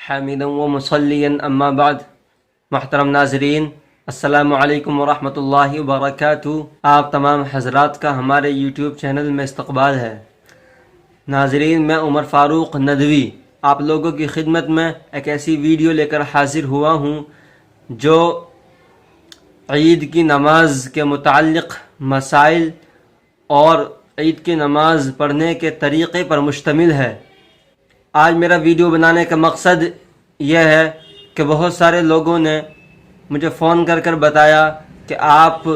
حامدا و مصلیا اما بعد۔ محترم ناظرین، السلام علیکم ورحمۃ اللہ وبرکاتہ۔ آپ تمام حضرات کا ہمارے یوٹیوب چینل میں استقبال ہے۔ ناظرین، میں عمر فاروق ندوی آپ لوگوں کی خدمت میں ایک ایسی ویڈیو لے کر حاضر ہوا ہوں جو عید کی نماز کے متعلق مسائل اور عید کی نماز پڑھنے کے طریقے پر مشتمل ہے۔ آج میرا ویڈیو بنانے کا مقصد یہ ہے کہ بہت سارے لوگوں نے مجھے فون کر کر بتایا کہ آپ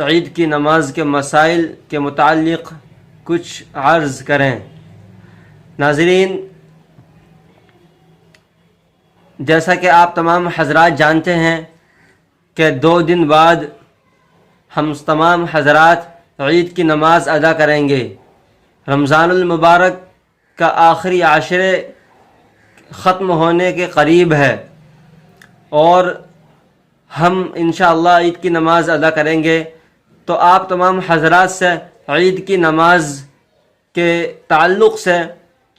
عید کی نماز کے مسائل کے متعلق کچھ عرض کریں۔ ناظرین، جیسا کہ آپ تمام حضرات جانتے ہیں کہ 2 دن بعد ہم تمام حضرات عید کی نماز ادا کریں گے۔ رمضان المبارک کا آخری عشرے ختم ہونے کے قریب ہے اور ہم انشاءاللہ عید کی نماز ادا کریں گے، تو آپ تمام حضرات سے عید کی نماز کے تعلق سے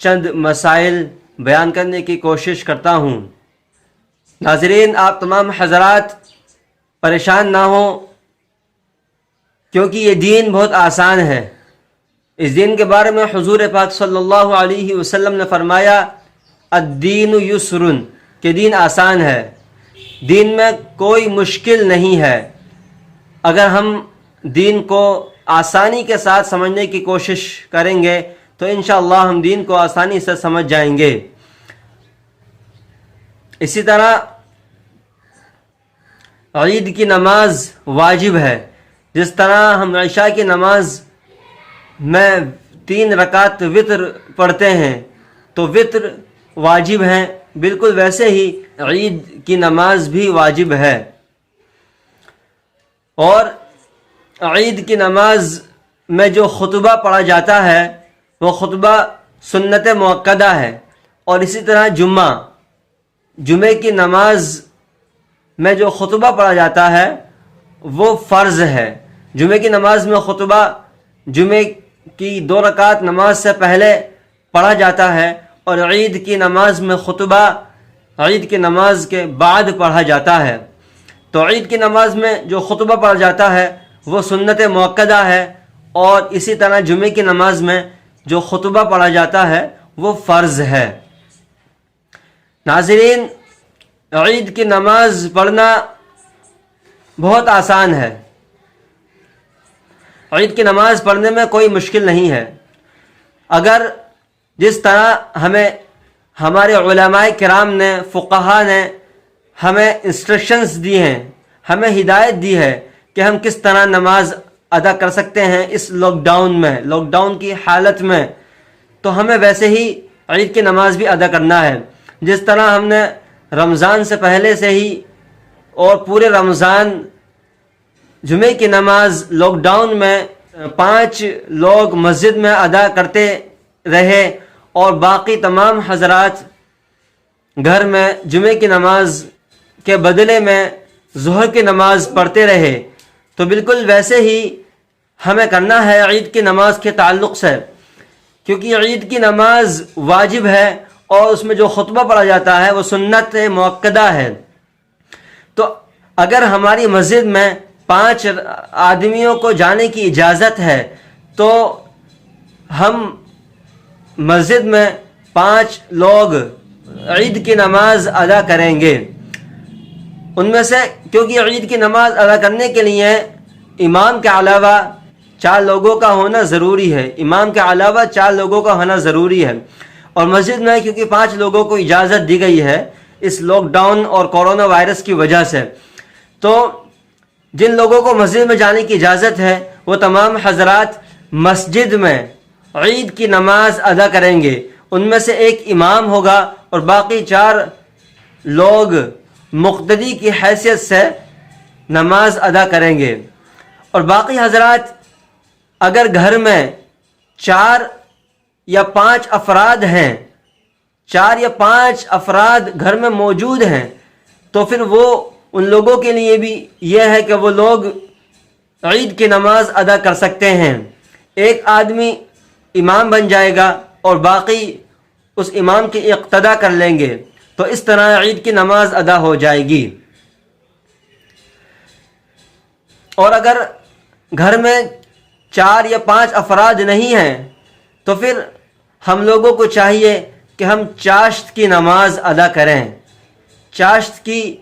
چند مسائل بیان کرنے کی کوشش کرتا ہوں۔ ناظرین، آپ تمام حضرات پریشان نہ ہوں، کیونکہ یہ دین بہت آسان ہے۔ اس دین کے بارے میں حضور پاک صلی اللہ علیہ وسلم نے فرمایا الدین یسر، کہ دین آسان ہے، دین میں کوئی مشکل نہیں ہے۔ اگر ہم دین کو آسانی کے ساتھ سمجھنے کی کوشش کریں گے تو انشاءاللہ ہم دین کو آسانی سے سمجھ جائیں گے۔ اسی طرح عید کی نماز واجب ہے۔ جس طرح ہم عشاء کی نماز میں 3 رکعت وتر پڑھتے ہیں تو وتر واجب ہیں، بالکل ویسے ہی عید کی نماز بھی واجب ہے۔ اور عید کی نماز میں جو خطبہ پڑھا جاتا ہے وہ خطبہ سنت مؤکدہ ہے، اور اسی طرح جمعے کی نماز میں جو خطبہ پڑھا جاتا ہے وہ فرض ہے۔ جمعے کی نماز میں خطبہ جمعے کی 2 رکعت نماز سے پہلے پڑھا جاتا ہے، اور عید کی نماز میں خطبہ عید کی نماز کے بعد پڑھا جاتا ہے۔ تو عید کی نماز میں جو خطبہ پڑھا جاتا ہے وہ سنت مؤکدہ ہے، اور اسی طرح جمعے کی نماز میں جو خطبہ پڑھا جاتا ہے وہ فرض ہے۔ ناظرین، عید کی نماز پڑھنا بہت آسان ہے۔ عید کی نماز پڑھنے میں کوئی مشکل نہیں ہے۔ اگر جس طرح ہمیں ہمارے علماء کرام نے، فقہا نے ہمیں انسٹرکشنز دی ہیں، ہمیں ہدایت دی ہے کہ ہم کس طرح نماز ادا کر سکتے ہیں اس لاک ڈاؤن کی حالت میں، تو ہمیں ویسے ہی عید کی نماز بھی ادا کرنا ہے۔ جس طرح ہم نے رمضان سے پہلے سے ہی اور پورے رمضان جمعے کی نماز لاک ڈاؤن میں 5 لوگ مسجد میں ادا کرتے رہے، اور باقی تمام حضرات گھر میں جمعے کی نماز کے بدلے میں ظہر کی نماز پڑھتے رہے، تو بالکل ویسے ہی ہمیں کرنا ہے عید کی نماز کے تعلق سے، کیونکہ عید کی نماز واجب ہے اور اس میں جو خطبہ پڑھا جاتا ہے وہ سنت مؤکدہ ہے۔ تو اگر ہماری مسجد میں 5 آدمیوں کو جانے کی اجازت ہے تو ہم مسجد میں 5 لوگ عید کی نماز ادا کریں گے۔ ان میں سے، کیونکہ عید کی نماز ادا کرنے کے لیے امام کے علاوہ 4 لوگوں کا ہونا ضروری ہے، امام کے علاوہ 4 لوگوں کا ہونا ضروری ہے۔ اور مسجد میں کیونکہ 5 لوگوں کو اجازت دی گئی ہے اس لاک ڈاؤن اور کورونا وائرس کی وجہ سے، تو جن لوگوں کو مسجد میں جانے کی اجازت ہے وہ تمام حضرات مسجد میں عید کی نماز ادا کریں گے۔ ان میں سے ایک امام ہوگا اور باقی 4 لوگ مقتدی کی حیثیت سے نماز ادا کریں گے۔ اور باقی حضرات اگر گھر میں 4 یا 5 افراد ہیں، 4 یا 5 افراد گھر میں موجود ہیں، تو پھر وہ ان لوگوں کے لیے بھی یہ ہے کہ وہ لوگ عید کی نماز ادا کر سکتے ہیں۔ ایک آدمی امام بن جائے گا اور باقی اس امام کی اقتدا کر لیں گے تو اس طرح عید کی نماز ادا ہو جائے گی۔ اور اگر گھر میں 4 یا 5 افراد نہیں ہیں تو پھر ہم لوگوں کو چاہیے کہ ہم چاشت کی نماز ادا کریں، چاشت کی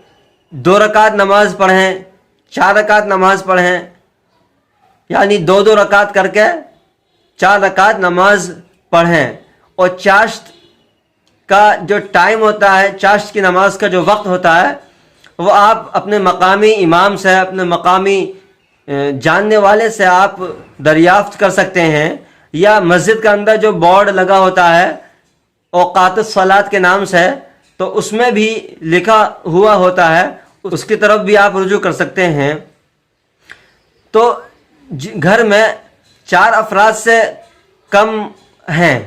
2 رکعت نماز پڑھیں، 4 رکعت نماز پڑھیں، یعنی 2 رکعت کر کے 4 رکعت نماز پڑھیں۔ اور چاشت کا جو ٹائم ہوتا ہے، چاشت کی نماز کا جو وقت ہوتا ہے، وہ آپ اپنے مقامی امام سے، اپنے مقامی جاننے والے سے آپ دریافت کر سکتے ہیں، یا مسجد کے اندر جو بورڈ لگا ہوتا ہے اوقات الصلاۃ کے نام سے، تو اس میں بھی لکھا ہوا ہوتا ہے، اس کی طرف بھی آپ رجوع کر سکتے ہیں۔ تو گھر میں 4 افراد سے کم ہیں،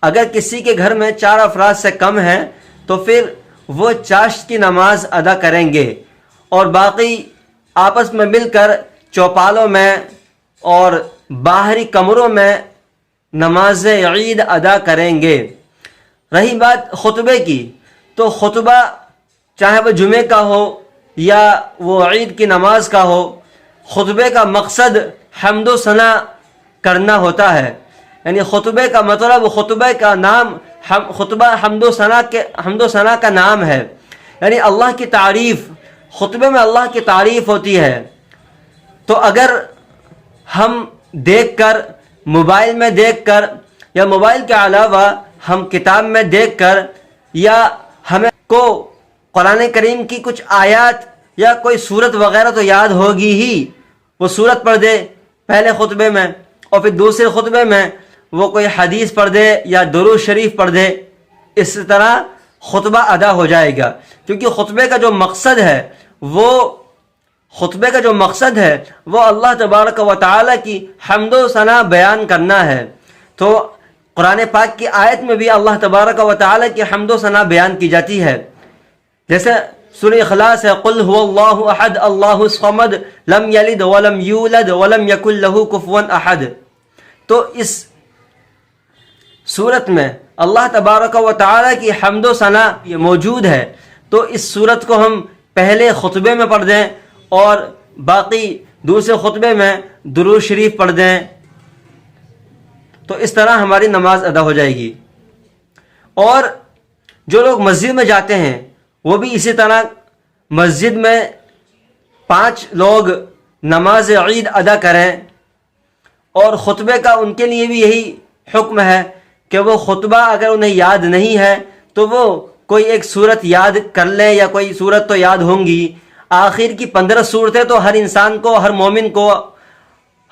اگر کسی کے گھر میں 4 افراد سے کم ہیں تو پھر وہ چاشت کی نماز ادا کریں گے، اور باقی آپس میں مل کر چوپالوں میں اور باہری کمروں میں نماز عید ادا کریں گے۔ رہی بات خطبے کی، تو خطبہ چاہے وہ جمعے کا ہو یا وہ عید کی نماز کا ہو، خطبے کا مقصد حمد و ثنا کرنا ہوتا ہے، یعنی خطبے کا مطلب، خطبے کا نام خطبہ حمد و ثنا کا نام ہے، یعنی اللہ کی تعریف، خطبے میں اللہ کی تعریف ہوتی ہے۔ تو اگر ہم دیکھ کر، موبائل میں دیکھ کر، یا موبائل کے علاوہ ہم کتاب میں دیکھ کر، یا ہمیں کو قرآن کریم کی کچھ آیات یا کوئی سورت وغیرہ تو یاد ہوگی ہی، وہ سورت پڑھ دے پہلے خطبے میں، اور پھر دوسرے خطبے میں وہ کوئی حدیث پڑھ دے یا درود شریف پڑھ دے، اس طرح خطبہ ادا ہو جائے گا، کیونکہ خطبے کا جو مقصد ہے وہ اللہ تبارک و تعالی کی حمد و ثنا بیان کرنا ہے۔ تو قرآن پاک کی آیت میں بھی اللہ تبارک و تعالی کی حمد و ثنا بیان کی جاتی ہے، جیسے سورہ اخلاص ہے، قل هو اللہ احد اللہ الصمد لم یلد ولم یولد ولم یکن لہ کفوا احد۔ تو اس سورت میں اللہ تبارک و تعالی کی حمد و ثنا یہ موجود ہے، تو اس سورت کو ہم پہلے خطبے میں پڑھ دیں اور باقی دوسرے خطبے میں درود شریف پڑھ دیں، تو اس طرح ہماری نماز ادا ہو جائے گی۔ اور جو لوگ مسجد میں جاتے ہیں وہ بھی اسی طرح مسجد میں 5 لوگ نماز عید ادا کریں، اور خطبے کا ان کے لیے بھی یہی حکم ہے کہ وہ خطبہ اگر انہیں یاد نہیں ہے تو وہ کوئی ایک صورت یاد کر لیں، یا کوئی صورت تو یاد ہوں گی، آخر کی 15 صورتیں تو ہر انسان کو، ہر مومن کو،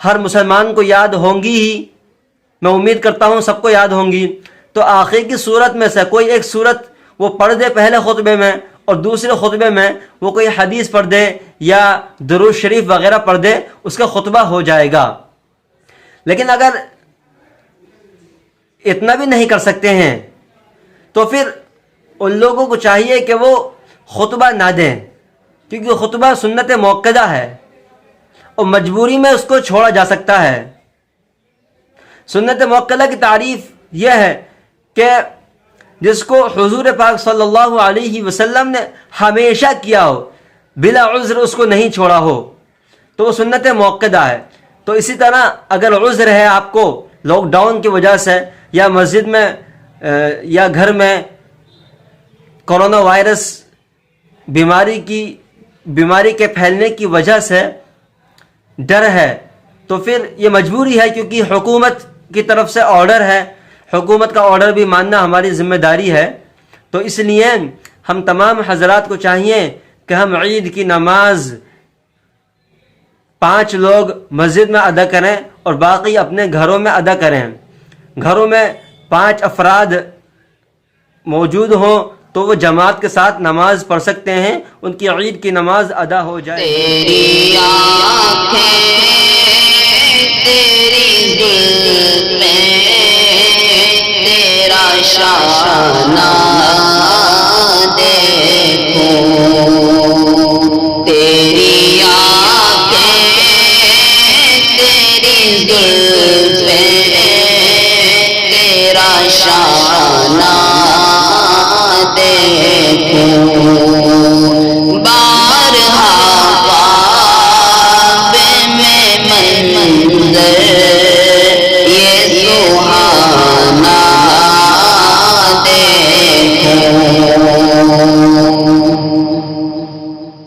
ہر مسلمان کو یاد ہوں گی ہی، میں امید کرتا ہوں سب کو یاد ہوں گی۔ تو آخر کی صورت میں سے کوئی ایک صورت وہ پڑھ دے پہلے خطبے میں، اور دوسرے خطبے میں وہ کوئی حدیث پڑھ دے یا درود شریف وغیرہ پڑھ دے، اس کا خطبہ ہو جائے گا۔ لیکن اگر اتنا بھی نہیں کر سکتے ہیں تو پھر ان لوگوں کو چاہیے کہ وہ خطبہ نہ دیں، کیونکہ خطبہ سنت موقدہ ہے اور مجبوری میں اس کو چھوڑا جا سکتا ہے۔ سنت موقدہ کی تعریف یہ ہے کہ جس کو حضور پاک صلی اللہ علیہ وسلم نے ہمیشہ کیا ہو، بلا عذر اس کو نہیں چھوڑا ہو، تو وہ سنت موقدہ ہے۔ تو اسی طرح اگر عذر ہے آپ کو لاک ڈاؤن کی وجہ سے، یا مسجد میں یا گھر میں کورونا وائرس بیماری کے پھیلنے کی وجہ سے ڈر ہے، تو پھر یہ مجبوری ہے، کیونکہ حکومت کی طرف سے آرڈر ہے، حکومت کا آرڈر بھی ماننا ہماری ذمہ داری ہے۔ تو اس لیے ہم تمام حضرات کو چاہیے کہ ہم عید کی نماز 5 لوگ مسجد میں ادا کریں اور باقی اپنے گھروں میں ادا کریں۔ گھروں میں 5 افراد موجود ہوں تو وہ جماعت کے ساتھ نماز پڑھ سکتے ہیں، ان کی عید کی نماز ادا ہو جائے۔ تیری آنکھیں تیری زلفیں تیرا شانہ دیکھوں، تیری آنکھیں تیری زلفیں تیرا شانہ